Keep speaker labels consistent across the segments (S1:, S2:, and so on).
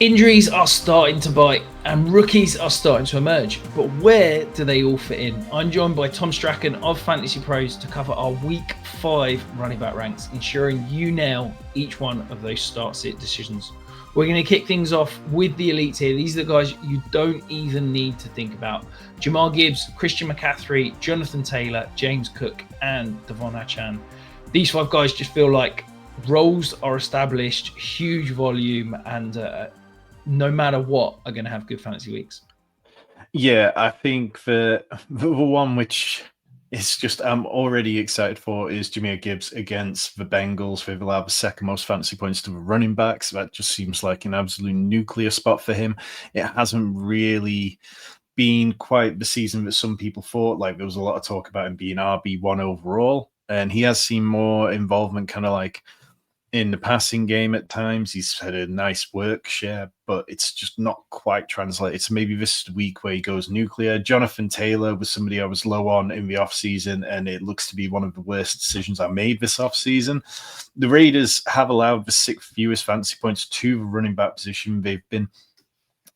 S1: Injuries are starting to bite and rookies are starting to emerge, but where do they all fit in? I'm joined by Tom Strachan of Fantasy Pros to cover our Week 5 running back ranks, ensuring you nail each one of those start-sit decisions. We're going to kick things off with the elites here. These are the guys you don't even need to think about. Jamal Gibbs, Christian McCaffrey, Jonathan Taylor, James Cook, and Devon Achane. These 5 guys just feel like roles are established, huge volume, and no matter what, are going to have good fantasy weeks.
S2: Yeah, I think the one which is just I'm already excited for is Jameer Gibbs against the Bengals. They've allowed the second most fantasy points to the running backs. That just seems like an absolute nuclear spot for him. It hasn't really been quite the season that some people thought. Like there was a lot of talk about him being RB1 overall, and he has seen more involvement kind of like in the passing game at times. He's had a nice work share, but it's just not quite translated. So maybe this week where he goes nuclear. Jonathan Taylor was somebody I was low on in the offseason, and it looks to be one of the worst decisions I made this offseason. The Raiders have allowed the 6th fewest fantasy points to the running back position. They've been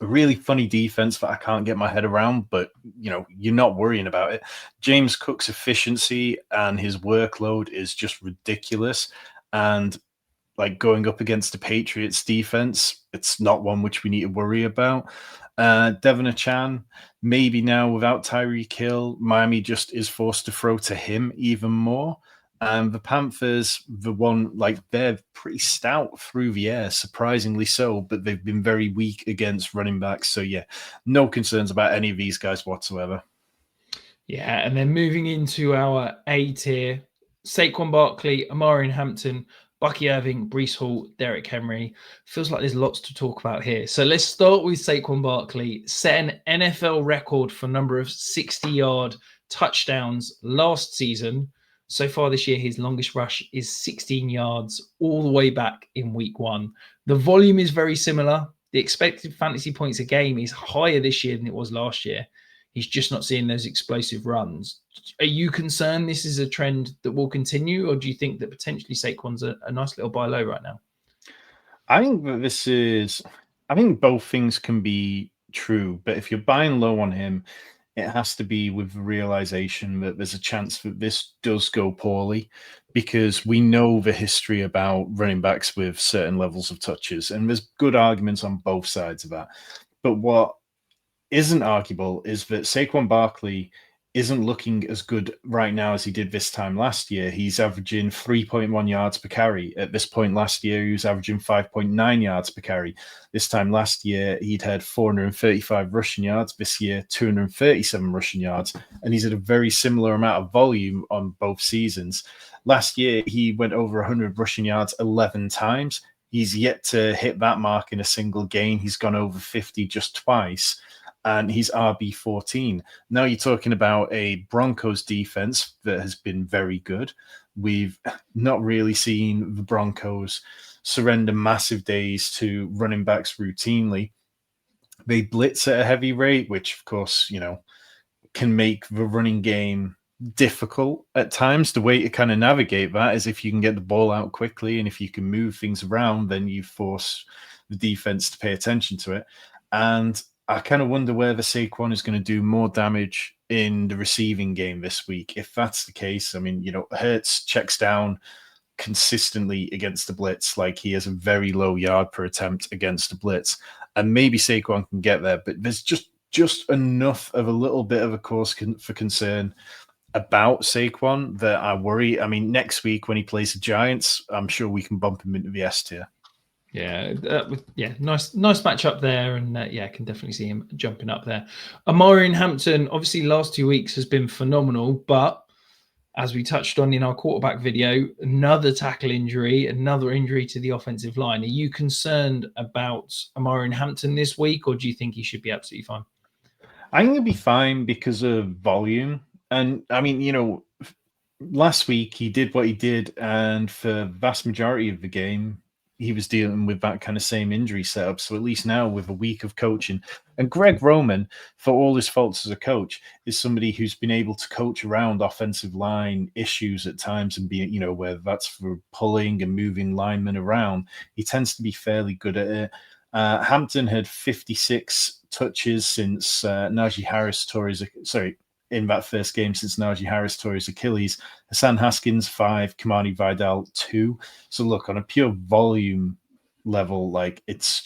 S2: a really funny defense that I can't get my head around, but you're not worrying about it. James Cook's efficiency and his workload is just ridiculous. And like going up against the Patriots defense, it's not one which we need to worry about. Devon Achane, maybe now without Tyreek Hill, Miami just is forced to throw to him even more. And the Panthers, they're pretty stout through the air, surprisingly so, but they've been very weak against running backs. So yeah, no concerns about any of these guys whatsoever.
S1: Yeah, and then moving into our A tier, Saquon Barkley, Amari Hampton, Bucky Irving, Breece Hall, Derrick Henry. Feels like there's lots to talk about here. So let's start with Saquon Barkley. Set an NFL record for number of 60-yard touchdowns last season. So far this year, his longest rush is 16 yards all the way back in week 1. The volume is very similar. The expected fantasy points a game is higher this year than it was last year. He's just not seeing those explosive runs. Are you concerned this is a trend that will continue, or do you think that potentially Saquon's a nice little buy low right now?
S2: I think I think both things can be true, but if you're buying low on him, it has to be with the realization that there's a chance that this does go poorly, because we know the history about running backs with certain levels of touches, and there's good arguments on both sides of that. But what isn't arguable is that Saquon Barkley isn't looking as good right now as he did this time last year. He's averaging 3.1 yards per carry. At this point last year, he was averaging 5.9 yards per carry. This time last year, he'd had 435 rushing yards. This year, 237 rushing yards. And he's at a very similar amount of volume on both seasons. Last year, he went over 100 rushing yards 11 times. He's yet to hit that mark in a single game. He's gone over 50 just twice, and he's RB14. Now you're talking about a Broncos defense that has been very good. We've not really seen the Broncos surrender massive days to running backs routinely. They blitz at a heavy rate, which, of course, can make the running game difficult at times. The way to kind of navigate that is if you can get the ball out quickly, and if you can move things around, then you force the defense to pay attention to it. And I kind of wonder whether Saquon is going to do more damage in the receiving game this week. If that's the case, I mean, Hurts checks down consistently against the blitz. Like, he has a very low yard per attempt against the blitz, and maybe Saquon can get there, but there's just enough of a little bit of a cause for concern about Saquon that I worry. I mean, next week when he plays the Giants, I'm sure we can bump him into the S tier.
S1: Yeah, nice matchup there, and can definitely see him jumping up there. Amari Hampton, obviously, last 2 weeks has been phenomenal, but as we touched on in our quarterback video, another tackle injury, another injury to the offensive line. Are you concerned about Amari Hampton this week, or do you think he should be absolutely fine?
S2: I think he'll be fine because of volume. And I mean, last week he did what he did, and for the vast majority of the game, he was dealing with that kind of same injury setup. So at least now, with a week of coaching, and Greg Roman, for all his faults as a coach, is somebody who's been able to coach around offensive line issues at times, and be, whether that's for pulling and moving linemen around, he tends to be fairly good at it. Hampton had 56 touches since Najee Harris tore his, in that first game since Najee Harris tore his Achilles. Hassan Haskins, 5, Kamani Vidal, 2. So look, on a pure volume level, like it's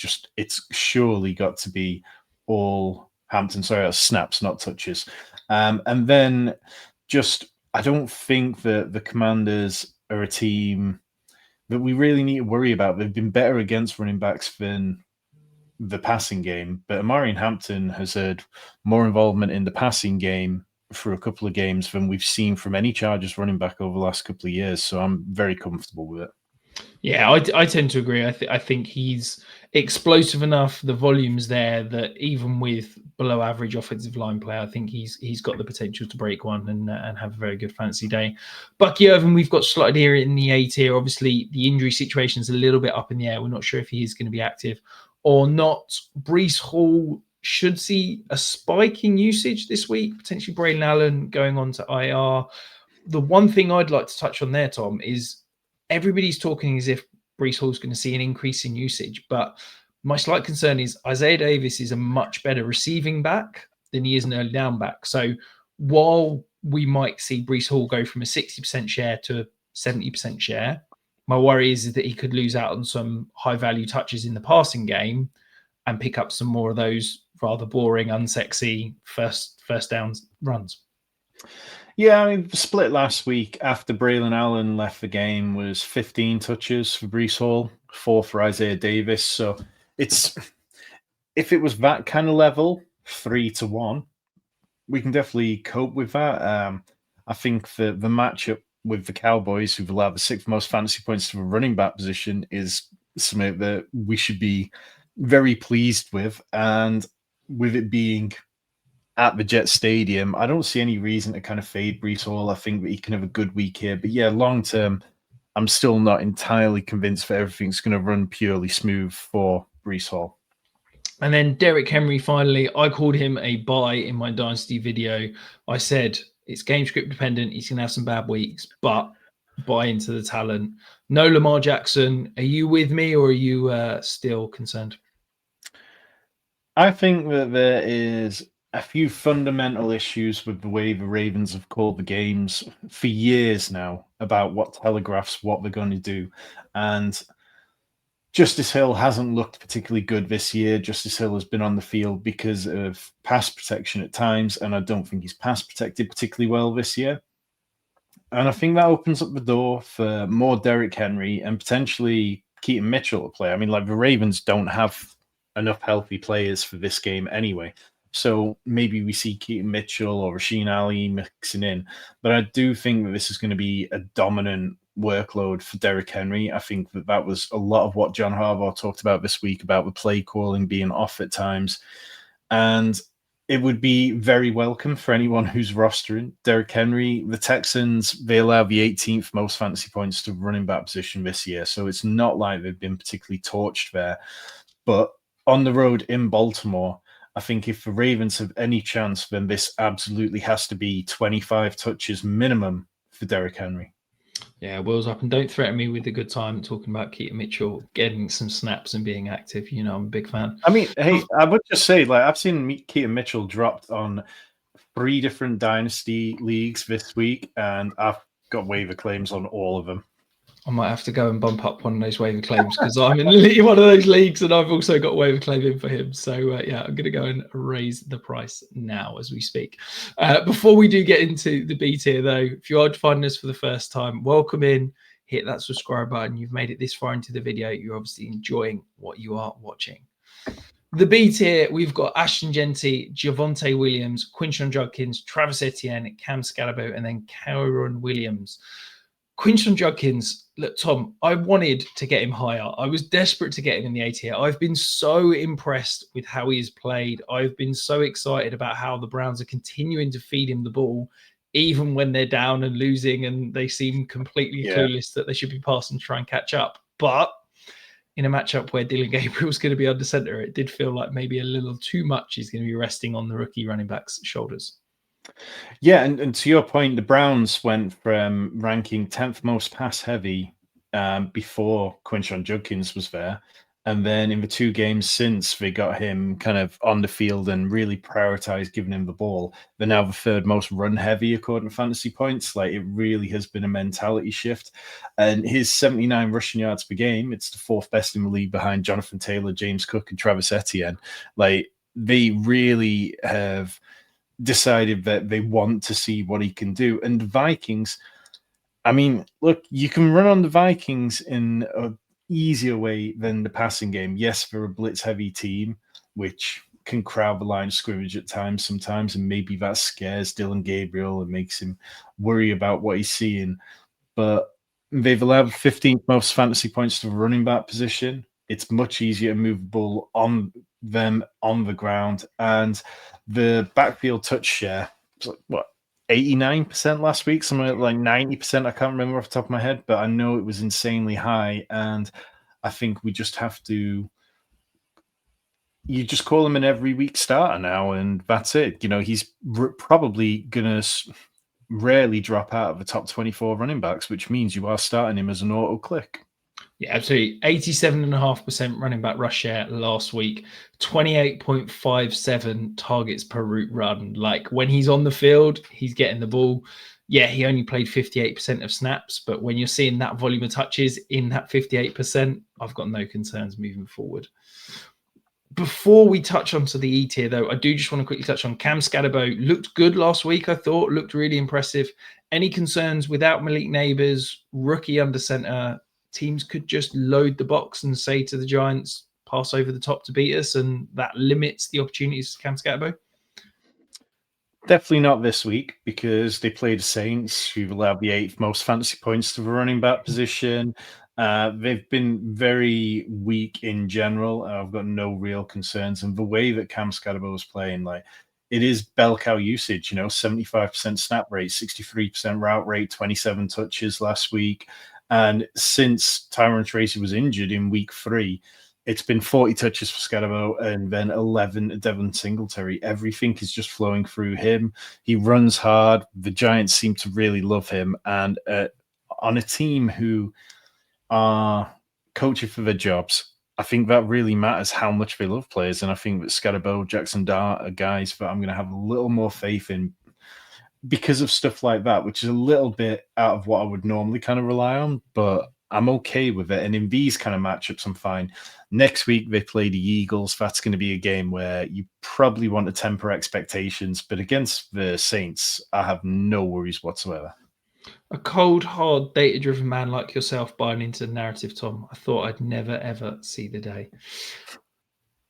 S2: surely got to be all Hampton. Sorry, that's snaps, not touches. And then I don't think that the Commanders are a team that we really need to worry about. They've been better against running backs than the passing game, but Amari Hampton has had more involvement in the passing game for a couple of games than we've seen from any Chargers running back over the last couple of years. So I'm very comfortable with it.
S1: Yeah, I tend to agree. I think he's explosive enough. The volume's there that even with below average offensive line play, I think he's got the potential to break one and have a very good fantasy day. Bucky Irvin, we've got slotted here in the A tier. Obviously, the injury situation is a little bit up in the air. We're not sure if he is going to be active or not. Breece Hall should see a spike in usage this week. Potentially Braylon Allen going on to IR. The one thing I'd like to touch on there, Tom, is everybody's talking as if Breece Hall's going to see an increase in usage, but my slight concern is Isaiah Davis is a much better receiving back than he is an early down back. So while we might see Breece Hall go from a 60% share to a 70% share, my worry is that he could lose out on some high value touches in the passing game and pick up some more of those rather boring, unsexy first downs runs.
S2: Yeah, I mean, the split last week after Braylon Allen left the game was 15 touches for Breece Hall, 4 for Isaiah Davis. So if it was that kind of level, 3-1, we can definitely cope with that. I think the matchup with the Cowboys, who've allowed the 6th most fantasy points to a running back position, is something that we should be very pleased with. And with it being at the Jet Stadium, I don't see any reason to kind of fade Breece Hall. I think that he can have a good week here. But yeah, long term, I'm still not entirely convinced that everything's going to run purely smooth for Breece Hall.
S1: And then Derrick Henry, finally, I called him a buy in my Dynasty video. I said it's game script dependent. He's going to have some bad weeks, but buy into the talent. No Lamar Jackson. Are you with me or are you still concerned?
S2: I think that there is a few fundamental issues with the way the Ravens have called the games for years now about what telegraphs what they're going to do. And Justice Hill hasn't looked particularly good this year. Justice Hill has been on the field because of pass protection at times, and I don't think he's pass protected particularly well this year. And I think that opens up the door for more Derrick Henry and potentially Keaton Mitchell to play. I mean, like the Ravens don't have enough healthy players for this game anyway. So maybe we see Keaton Mitchell or Rasheen Ali mixing in. But I do think that this is going to be a dominant workload for Derrick Henry. I think that was a lot of what John Harbaugh talked about this week about the play calling being off at times. And it would be very welcome for anyone who's rostering Derrick Henry. The Texans, they allow the 18th most fantasy points to running back position this year. So it's not like they've been particularly torched there. But on the road in Baltimore, I think if the Ravens have any chance, then this absolutely has to be 25 touches minimum for Derrick Henry.
S1: Yeah, wheels up, and don't threaten me with a good time talking about Keaton Mitchell getting some snaps and being active. You know, I'm a big fan.
S2: I mean, hey, I would just say, like, I've seen Keaton Mitchell dropped on 3 different Dynasty leagues this week, and I've got waiver claims on all of them.
S1: I might have to go and bump up one of those waiver claims because I'm in one of those leagues and I've also got waiver claim in for him. So yeah, I'm going to go and raise the price now as we speak. Before we do get into the B tier though, if you are finding us for the first time, welcome in, hit that subscribe button. You've made it this far into the video. You're obviously enjoying what you are watching. The B tier, we've got Ashton Genty, Javonte Williams, Quinshon Judkins, Travis Etienne, Cam Scalabo, and then Kyron Williams. Quinshon Judkins, look, Tom, I wanted to get him higher. I was desperate to get him in the A tier. I've been so impressed with how he has played. I've been so excited about how the Browns are continuing to feed him the ball, even when they're down and losing and they seem completely clueless that they should be passing to try and catch up. But in a matchup where Dylan Gabriel's going to be under center, it did feel like maybe a little too much he's going to be resting on the rookie running back's shoulders.
S2: Yeah, and to your point, the Browns went from ranking 10th most pass heavy before Quinshon Judkins was there, And then in the 2 games since they got him kind of on the field and really prioritized giving him the ball, they're now the third most run heavy according to fantasy points. Like, it really has been a mentality shift. And his 79 rushing yards per game, it's the 4th best in the league behind Jonathan Taylor, James Cook, and Travis Etienne. Like, they really have decided that they want to see what he can do. And the Vikings, I mean, look, you can run on the Vikings in a easier way than the passing game. Yes, they're a blitz-heavy team, which can crowd the line of scrimmage at times sometimes, and maybe that scares Dylan Gabriel and makes him worry about what he's seeing. But they've allowed 15th most fantasy points to the running back position. It's much easier to move the ball on them on the ground. And the backfield touch share, it's like, what, 89% last week, somewhere like 90%. I can't remember off the top of my head, but I know it was insanely high. And I think we just have to, you just call him an every week starter now, and that's it. You know, he's probably going to rarely drop out of the top 24 running backs, which means you are starting him as an auto click.
S1: Yeah, absolutely. 87.5% running back rush share last week, 28.57 targets per route run. Like, when he's on the field, he's getting the ball. Yeah, he only played 58% of snaps, but when you're seeing that volume of touches in that 58%, I've got no concerns moving forward. Before we touch onto the E tier, though, I do just want to quickly touch on Cam Scadabo. Looked good last week, I thought. Looked really impressive. Any concerns without Malik Neighbors, rookie under center? Teams could just load the box and say to the Giants, pass over the top to beat us, and that limits the opportunities to Cam Scadabo?
S2: Definitely not this week, because they played the Saints, who've allowed the 8th most fantasy points to the running back position. They've been very weak in general. I've got no real concerns. And the way that Cam Scadabo was playing, like, it is bell cow usage, 75% snap rate, 63% route rate, 27 touches last week. And since Tyron Tracy was injured in week 3, it's been 40 touches for Scadabo and then 11 Devin Singletary. Everything is just flowing through him. He runs hard. The Giants seem to really love him. And on a team who are coaching for their jobs, I think that really matters how much they love players. And I think that Scadabo, Jackson Dart are guys that I'm going to have a little more faith in because of stuff like that, which is a little bit out of what I would normally kind of rely on, but I'm okay with it. And in these kind of matchups, I'm fine. Next week, they play the Eagles. That's going to be a game where you probably want to temper expectations, but against the Saints, I have no worries whatsoever.
S1: A cold, hard, data-driven man like yourself buying into the narrative, Tom. I thought I'd never, ever see the day.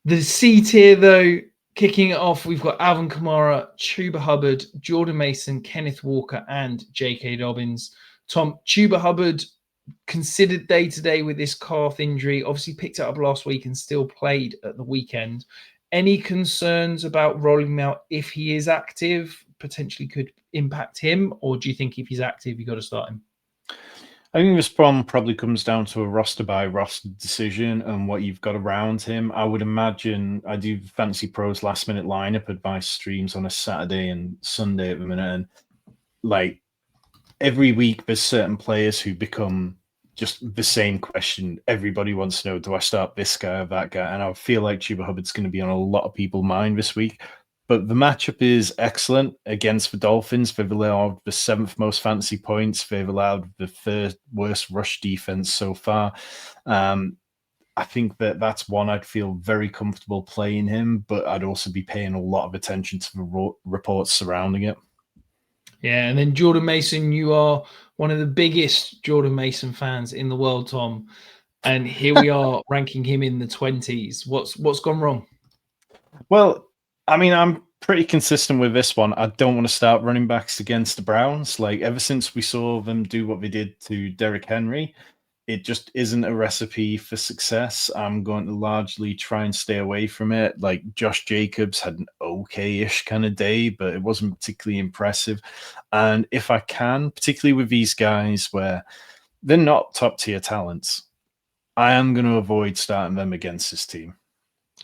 S1: The C tier, though, kicking it off, we've got Alvin Kamara, Chuba Hubbard, Jordan Mason, Kenneth Walker, and J.K. Dobbins. Tom, Chuba Hubbard considered day-to-day with this calf injury, obviously picked it up last week and still played at the weekend. Any concerns about rolling him out if he is active, potentially could impact him? Or do you think if he's active, you got to start him?
S2: I think this problem probably comes down to a roster by roster decision and what you've got around him. I would imagine I do Fantasy Pros last minute lineup advice streams on a Saturday and Sunday at the minute. And like every week, there's certain players who become just the same question. Everybody wants to know, do I start this guy or that guy? And I feel like Chuba Hubbard's going to be on a lot of people's mind this week. But the matchup is excellent against the Dolphins. They've allowed the 7th most fantasy points. They've allowed the 3rd worst rush defense so far. I think that that's one I'd feel very comfortable playing him, but I'd also be paying a lot of attention to the reports surrounding it.
S1: Yeah, and then Jordan Mason, you are one of the biggest Jordan Mason fans in the world, Tom. And here we are ranking him in the 20s. What's gone wrong?
S2: Well, I mean, I'm pretty consistent with this one. I don't want to start running backs against the Browns. Like, ever since we saw them do what they did to Derrick Henry, it just isn't a recipe for success. I'm going to largely try and stay away from it. Like, Josh Jacobs had an okay-ish kind of day, but it wasn't particularly impressive. And if I can, particularly with these guys where they're not top-tier talents, I am going to avoid starting them against this team.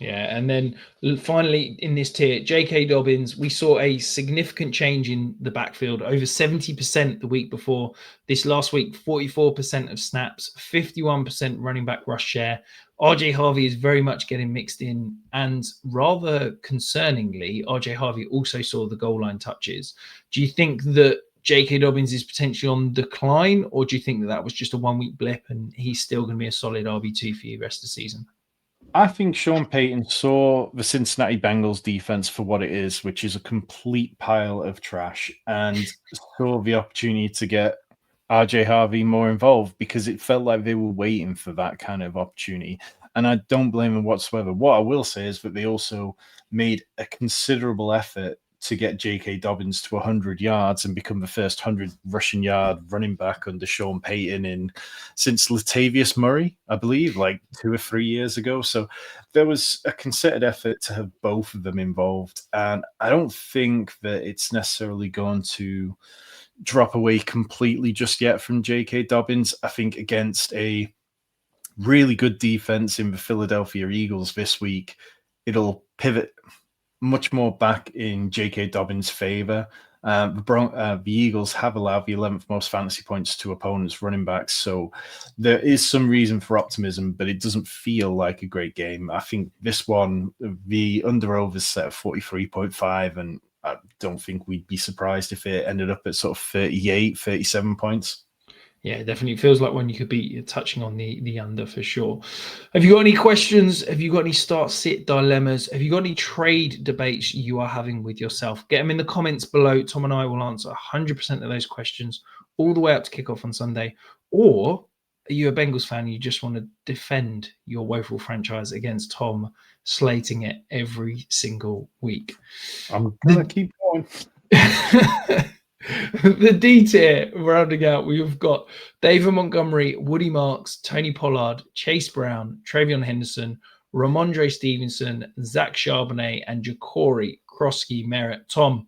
S1: Yeah, and then finally in this tier, J.K. Dobbins, we saw a significant change in the backfield, over 70% the week before. This last week, 44% of snaps, 51% running back rush share. RJ Harvey is very much getting mixed in, and rather concerningly, RJ Harvey also saw the goal line touches. Do you think that J.K. Dobbins is potentially on decline, or do you think that that was just a 1 week blip and he's still going to be a solid RB2 for you rest of the season?
S2: I think Sean Payton saw the Cincinnati Bengals defense for what it is, which is a complete pile of trash, and saw the opportunity to get RJ Harvey more involved because it felt like they were waiting for that kind of opportunity. And I don't blame them whatsoever. What I will say is that they also made a considerable effort to get J.K. Dobbins to 100 yards and become the first 100 rushing yard running back under Sean Payton since Latavius Murray, I believe, like 2 or 3 years ago. So there was a concerted effort to have both of them involved. And I don't think that it's necessarily going to drop away completely just yet from J.K. Dobbins. I think against a really good defense in the Philadelphia Eagles this week, it'll pivot much more back in J.K. Dobbins' favor. The Eagles have allowed the 11th most fantasy points to opponents' running backs, so there is some reason for optimism, but it doesn't feel like a great game. I think this one, the under-over is set at 43.5, and I don't think we'd be surprised if it ended up at sort of 38, 37 points.
S1: Yeah, it definitely feels like one you could be touching on the under for sure. Have you got any questions? Have you got any start-sit dilemmas? Have you got any trade debates you are having with yourself? Get them in the comments below. Tom and I will answer 100% of those questions all the way up to kickoff on Sunday. Or are you a Bengals fan and you just want to defend your woeful franchise against Tom slating it every single week?
S2: I'm going to keep going.
S1: The D tier rounding out, we've got David Montgomery, Woody Marks, Tony Pollard, Chase Brown, Travion Henderson, Ramondre Stevenson, Zach Charbonnet, and Ja'Cory Krosky Merritt. Tom,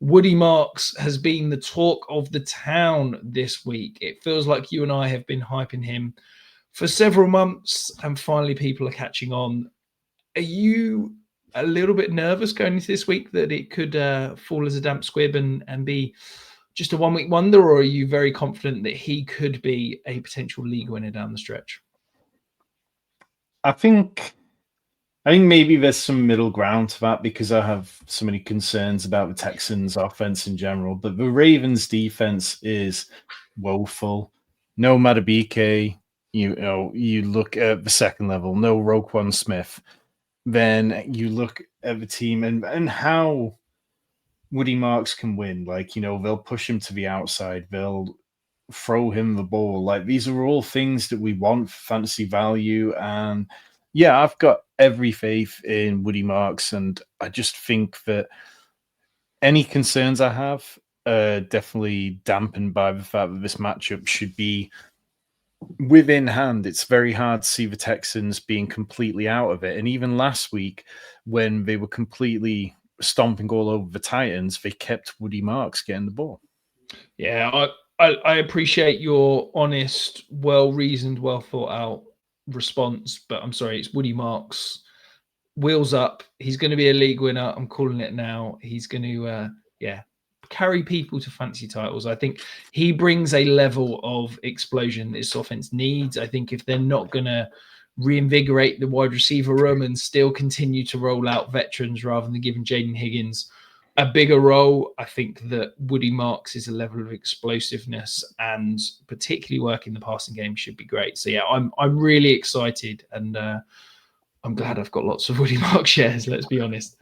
S1: Woody Marks has been the talk of the town this week. It feels like you and I have been hyping him for several months, and finally people are catching on. Are you a little bit nervous going into this week that it could fall as a damp squib and be just a 1 week wonder, or are you very confident that he could be a potential league winner down the stretch?
S2: I think maybe there's some middle ground to that because I have so many concerns about the Texans' offense in general. But the Ravens' defense is woeful. No Madubuike. You look at the second level. No Roquan Smith. Then you look at the team and how Woody Marks can win. Like, they'll push him to the outside. They'll throw him the ball. Like, these are all things that we want for fantasy value. And yeah, I've got every faith in Woody Marks. And I just think that any concerns I have are definitely dampened by the fact that this matchup should be within hand. It's very hard to see the Texans being completely out of it. And even last week, when they were completely stomping all over the Titans, they kept Woody Marks getting the ball.
S1: Yeah, I appreciate your honest, well-reasoned, well-thought-out response, but I'm sorry, it's Woody Marks. Wheels up. He's going to be a league winner. I'm calling it now. He's going to, carry people to fantasy titles. I think he brings a level of explosion this offense needs. I think if they're not going to reinvigorate the wide receiver room and still continue to roll out veterans rather than giving Jaden Higgins a bigger role, I think that Woody Marks is a level of explosiveness and particularly working the passing game should be great. So yeah, I'm really excited and I'm glad I've got lots of Woody Marks shares, let's be honest.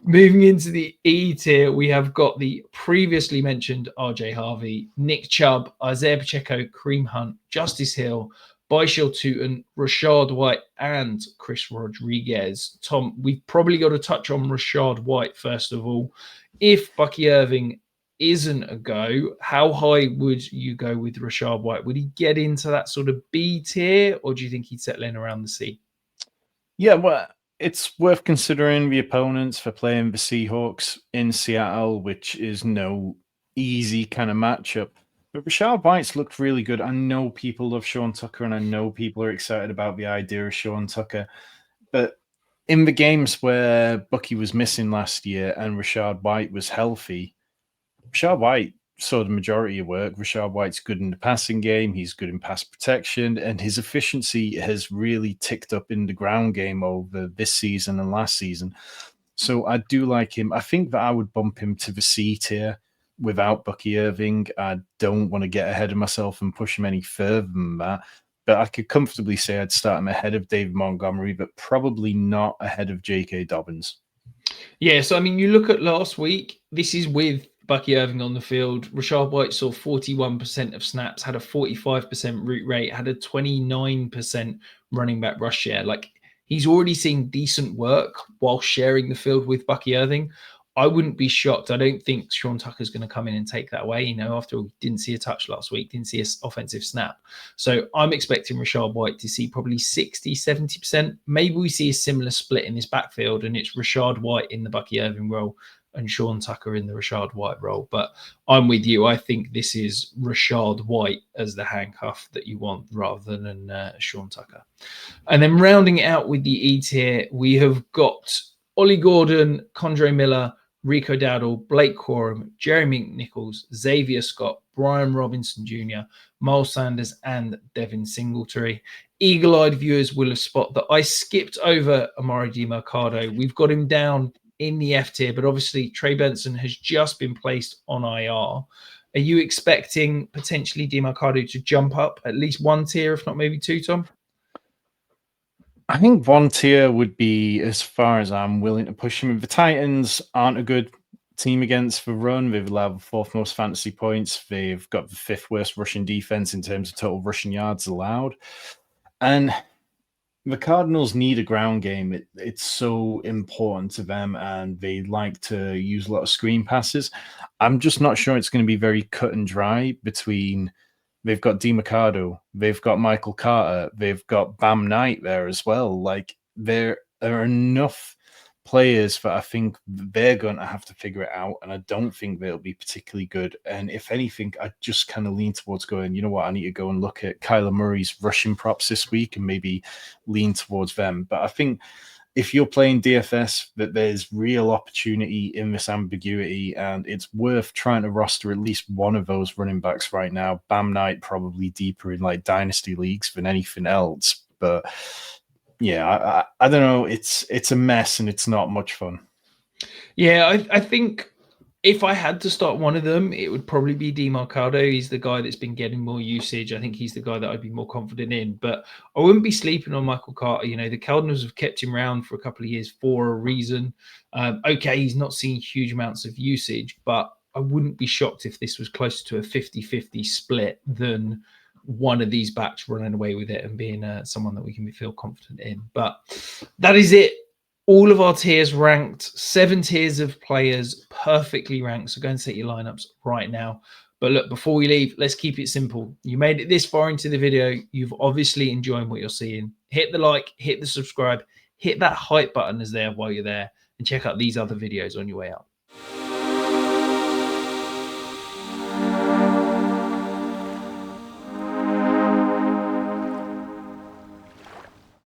S1: Moving into the E tier, we have got the previously mentioned RJ Harvey, Nick Chubb, Isaiah Pacheco, Kareem Hunt, Justice Hill, Baishal Tootin, Rashad White, and Chris Rodriguez. Tom, we've probably got to touch on Rashad White first of all. If Bucky Irving isn't a go, how high would you go with Rashad White? Would he get into that sort of B tier, or do you think he'd settle in around the C?
S2: Yeah, well, it's worth considering the opponents for playing the Seahawks in Seattle, which is no easy kind of matchup. But Rashad White's looked really good. I know people love Sean Tucker, and I know people are excited about the idea of Sean Tucker. But in the games where Bucky was missing last year and Rashad White was healthy, Rashad White saw the majority of work. Rashad White's good in the passing game. He's good in pass protection, and his efficiency has really ticked up in the ground game over this season and last season. So I do like him. I think that I would bump him to the C tier without Bucky Irving. I don't want to get ahead of myself and push him any further than that. But I could comfortably say I'd start him ahead of David Montgomery, but probably not ahead of J.K. Dobbins.
S1: Yeah, so I mean, you look at last week, this is with Bucky Irving on the field. Rashad White saw 41% of snaps, had a 45% route rate, had a 29% running back rush share. Like, he's already seen decent work while sharing the field with Bucky Irving. I wouldn't be shocked. I don't think Sean Tucker's going to come in and take that away. You know, after all, didn't see a touch last week, didn't see an offensive snap. So I'm expecting Rashad White to see probably 60, 70%. Maybe we see a similar split in this backfield, and it's Rashad White in the Bucky Irving role and Sean Tucker in the Rashad White role. But I'm with you. I think this is Rashad White as the handcuff that you want rather than Sean Tucker. And then rounding it out with the E tier, we have got Ollie Gordon, Condre Miller, Rico Dowdle, Blake Corum, Jeremy Nichols, Xavier Scott, Brian Robinson Jr., Miles Sanders, and Devin Singletary. Eagle-eyed viewers will have spotted that I skipped over Amari DiMercado. We've got him down in the F tier, but obviously Trey Benson has just been placed on IR. Are you expecting potentially DiMercado to jump up at least one tier, if not maybe two, Tom?
S2: I think one tier would be as far as I'm willing to push him. The Titans aren't a good team against the run. They've allowed the fourth most fantasy points. They've got the fifth worst rushing defense in terms of total rushing yards allowed. And the Cardinals need a ground game. It's so important to them, and they like to use a lot of screen passes. I'm just not sure it's going to be very cut and dry between. They've got DiMercado, they've got Michael Carter, they've got Bam Knight there as well. Like, there are enough players that I think they're going to have to figure it out, and I don't think they'll be particularly good. And if anything, I just kind of lean towards going, you know what, I need to go and look at Kyler Murray's rushing props this week and maybe lean towards them. But I think if you're playing DFS, that there's real opportunity in this ambiguity, and it's worth trying to roster at least one of those running backs right now. Bam Knight probably deeper in like dynasty leagues than anything else. But yeah, I don't know. It's a mess and it's not much fun.
S1: Yeah, I think if I had to start one of them, it would probably be DiMercado. He's the guy that's been getting more usage. I think he's the guy that I'd be more confident in. But I wouldn't be sleeping on Michael Carter. You know, the Cardinals have kept him around for a couple of years for a reason. Okay, he's not seeing huge amounts of usage, but I wouldn't be shocked if this was closer to a 50-50 split than one of these backs running away with it and being someone that we can feel confident in. But that is it. All of our tiers ranked, 7 tiers of players perfectly ranked. So go and set your lineups right now. But look, before we leave, let's keep it simple. You made it this far into the video. You've obviously enjoyed what you're seeing. Hit the like, hit the subscribe, hit that hype button as there while you're there, and check out these other videos on your way out.